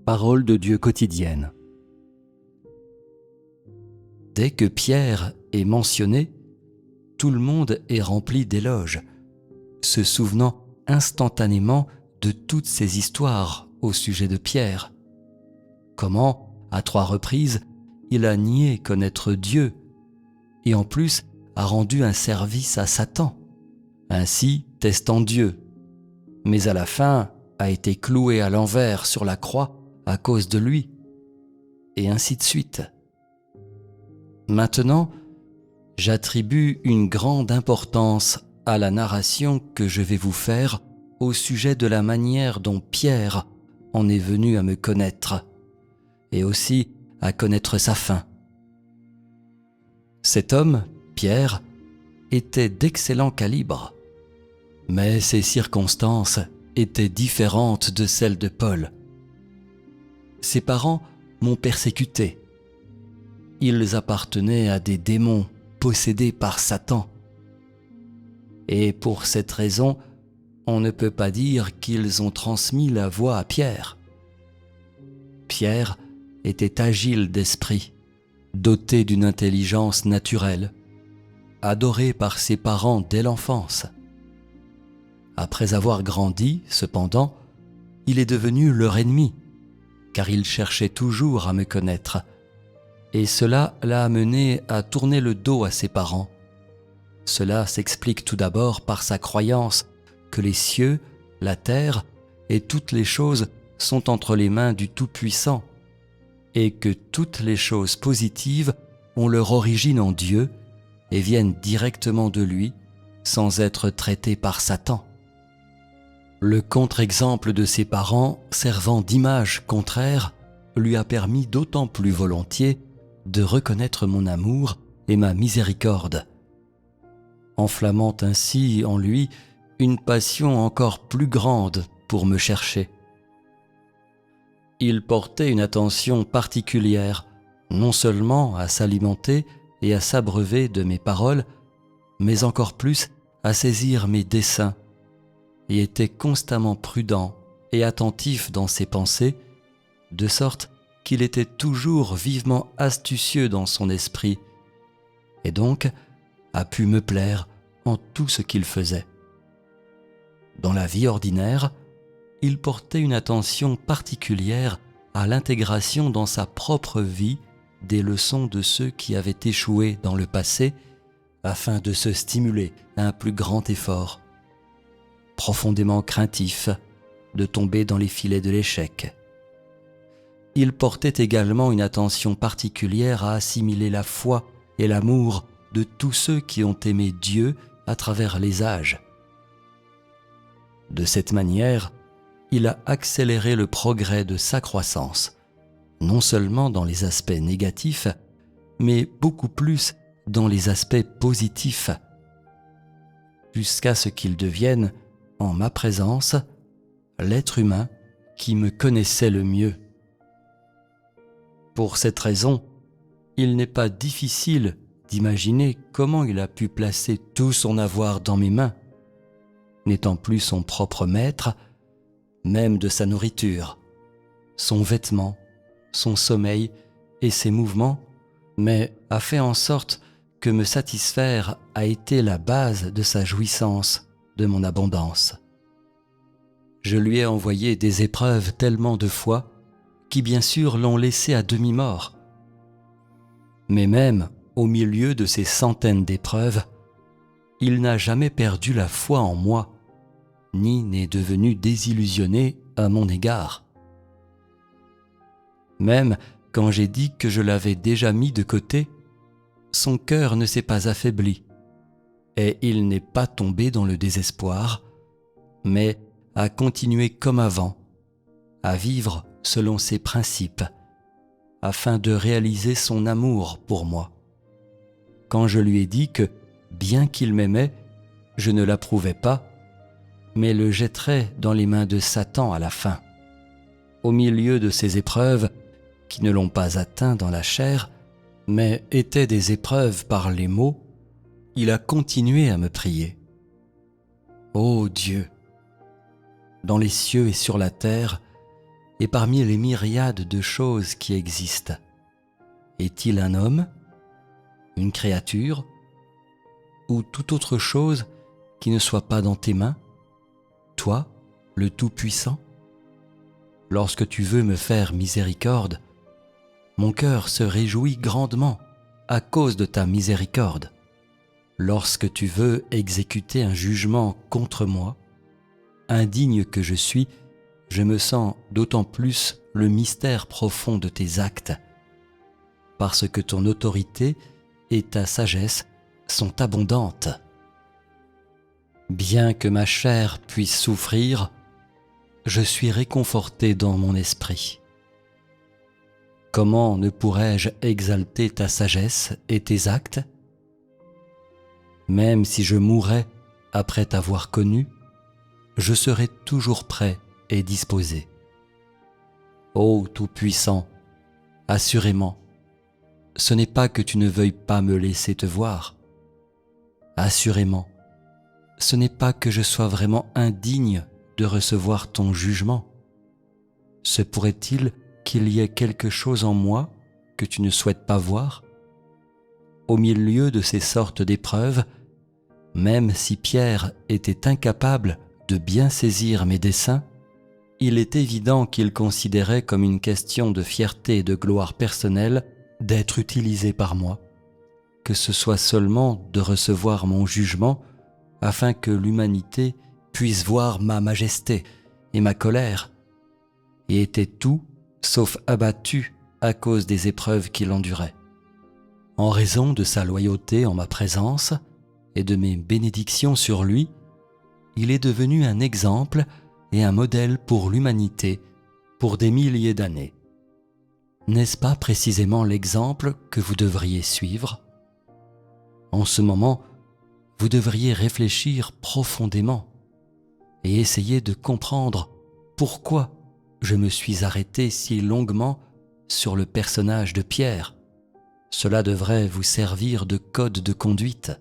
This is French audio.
Parole de Dieu quotidienne. Dès que Pierre est mentionné, tout le monde est rempli d'éloges, se souvenant instantanément de toutes ces histoires au sujet de Pierre. Comment, à 3 reprises, il a nié connaître Dieu et en plus a rendu un service à Satan, ainsi testant Dieu, mais à la fin a été cloué à l'envers sur la croix à cause de lui, et ainsi de suite. Maintenant, j'attribue une grande importance à la narration que je vais vous faire au sujet de la manière dont Pierre en est venu à me connaître, et aussi à connaître sa fin. Cet homme, Pierre, était d'excellent calibre, mais ses circonstances étaient différentes de celles de Paul. Ses parents m'ont persécuté. Ils appartenaient à des démons possédés par Satan. Et pour cette raison, on ne peut pas dire qu'ils ont transmis la voie à Pierre. Pierre était agile d'esprit, doté d'une intelligence naturelle, adoré par ses parents dès l'enfance. Après avoir grandi, cependant, il est devenu leur ennemi, car il cherchait toujours à me connaître, et cela l'a amené à tourner le dos à ses parents. Cela s'explique tout d'abord par sa croyance que les cieux, la terre et toutes les choses sont entre les mains du Tout-Puissant, et que toutes les choses positives ont leur origine en Dieu et viennent directement de lui, sans être traitées par Satan. Le contre-exemple de ses parents, servant d'image contraire, lui a permis d'autant plus volontiers de reconnaître mon amour et ma miséricorde, enflammant ainsi en lui une passion encore plus grande pour me chercher. Il portait une attention particulière, non seulement à s'alimenter et à s'abreuver de mes paroles, mais encore plus à saisir mes desseins, et était constamment prudent et attentif dans ses pensées, de sorte qu'il était toujours vivement astucieux dans son esprit, et donc a pu me plaire en tout ce qu'il faisait. Dans la vie ordinaire, il portait une attention particulière à l'intégration dans sa propre vie des leçons de ceux qui avaient échoué dans le passé, afin de se stimuler à un plus grand effort. Profondément craintif de tomber dans les filets de l'échec. Il portait également une attention particulière à assimiler la foi et l'amour de tous ceux qui ont aimé Dieu à travers les âges. De cette manière, il a accéléré le progrès de sa croissance, non seulement dans les aspects négatifs, mais beaucoup plus dans les aspects positifs, jusqu'à ce qu'il devienne, en ma présence, l'être humain qui me connaissait le mieux. Pour cette raison, il n'est pas difficile d'imaginer comment il a pu placer tout son avoir dans mes mains, n'étant plus son propre maître, même de sa nourriture, son vêtement, son sommeil et ses mouvements, mais a fait en sorte que me satisfaire a été la base de sa jouissance, de mon abondance. Je lui ai envoyé des épreuves tellement de fois qui bien sûr l'ont laissé à demi-mort. Mais même au milieu de ces centaines d'épreuves, il n'a jamais perdu la foi en moi, ni n'est devenu désillusionné à mon égard. Même quand j'ai dit que je l'avais déjà mis de côté, son cœur ne s'est pas affaibli, et il n'est pas tombé dans le désespoir, mais a continué comme avant, à vivre selon ses principes, afin de réaliser son amour pour moi. Quand je lui ai dit que, bien qu'il m'aimait, je ne l'approuvais pas, mais le jetterais dans les mains de Satan à la fin. Au milieu de ces épreuves, qui ne l'ont pas atteint dans la chair, mais étaient des épreuves par les mots, il a continué à me prier. Ô Dieu, dans les cieux et sur la terre, et parmi les myriades de choses qui existent, est-il un homme, une créature, ou toute autre chose qui ne soit pas dans tes mains, toi, le Tout-Puissant? Lorsque tu veux me faire miséricorde, mon cœur se réjouit grandement à cause de ta miséricorde. Lorsque tu veux exécuter un jugement contre moi, indigne que je suis, je me sens d'autant plus le mystère profond de tes actes, parce que ton autorité et ta sagesse sont abondantes. Bien que ma chair puisse souffrir, je suis réconforté dans mon esprit. Comment ne pourrais-je exalter ta sagesse et tes actes? Même si je mourrais après t'avoir connu, je serai toujours prêt et disposé. Ô Tout-Puissant, assurément, ce n'est pas que tu ne veuilles pas me laisser te voir. Assurément, ce n'est pas que je sois vraiment indigne de recevoir ton jugement. Se pourrait-il qu'il y ait quelque chose en moi que tu ne souhaites pas voir? Au milieu de ces sortes d'épreuves, même si Pierre était incapable de bien saisir mes desseins, il est évident qu'il considérait comme une question de fierté et de gloire personnelle d'être utilisé par moi, que ce soit seulement de recevoir mon jugement afin que l'humanité puisse voir ma majesté et ma colère, et était tout sauf abattu à cause des épreuves qu'il endurait. En raison de sa loyauté en ma présence et de mes bénédictions sur lui, il est devenu un exemple et un modèle pour l'humanité pour des milliers d'années. N'est-ce pas précisément l'exemple que vous devriez suivre? En ce moment, vous devriez réfléchir profondément et essayer de comprendre pourquoi je me suis arrêté si longuement sur le personnage de Pierre. Cela devrait vous servir de code de conduite.